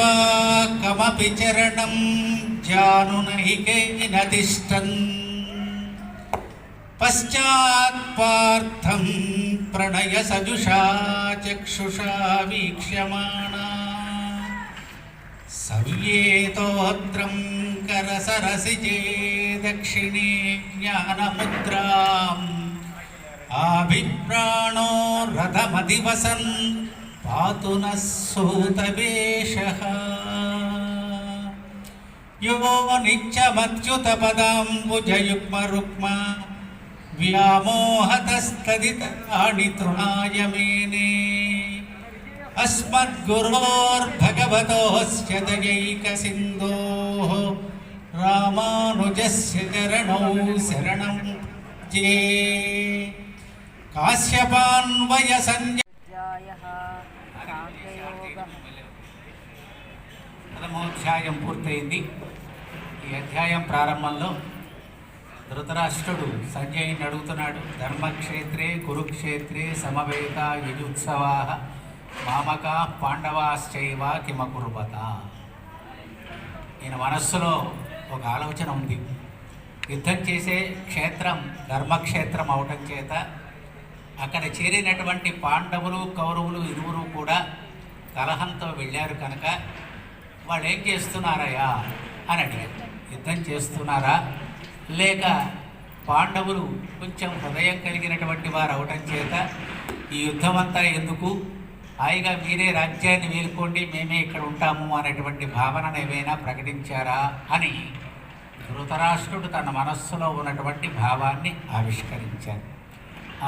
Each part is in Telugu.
वा कमपि चरणं जानुनैकेन तिष्ठन् पश्चात्पार्थं प्रणयसजुषा चक्षुषा वीक्ष्यमाणा सव्येतोत्रं करसरसिजे दक्षिणे ज्ञानमुद्राम् आभिप्राणो रथमधिवसन् पातु नः सूतवेषः यो नित्यमच्युतपदाम्बुजयुग्मरुक्मा व्यामोहतस्तदितानि तृणाय मेने अस्मद्गुरोर्भगवतोऽस्य दयैकसिन्धोः रामानुजस्य चरणौ शरणं जे काश्यपान्वय ప్రథమోధ్యాయం పూర్తయింది. ఈ అధ్యాయం ప్రారంభంలో ధృతరాష్ట్రుడు సంజయుని అడుగుతున్నాడు, ధర్మక్షేత్రే కురుక్షేత్రే సమవేత యుజుత్సవా మామకా పాండవాశ్చైవ కిమకుర్వత. ఈయన మనస్సులో ఒక ఆలోచన ఉంది. యుద్ధం చేసే క్షేత్రం ధర్మక్షేత్రం అవటం చేత అక్కడ చేరినటువంటి పాండవులు కౌరవులు ఇరువురు కూడా కలహంతో వెళ్ళారు కనుక వాళ్ళు ఏం చేస్తున్నారయ్యా అని అడిగారు. యుద్ధం చేస్తున్నారా లేక పాండవులు కొంచెం హృదయం కలిగినటువంటి వారు అవటం చేత ఈ యుద్ధం అంతా ఎందుకు, హాయిగా మీరే రాజ్యాన్ని వేలుకోండి, మేమే ఇక్కడ ఉంటాము అనేటువంటి భావనను ఏమైనా ప్రకటించారా అని ధృతరాష్ట్రుడు తన మనస్సులో ఉన్నటువంటి భావాన్ని ఆవిష్కరించారు.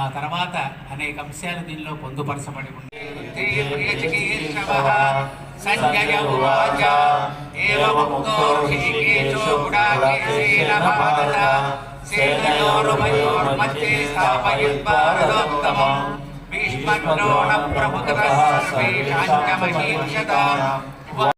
ఆ తర్వాత అనేక అంశాలు దీనిలో పొందుపరచబడి ఉంది.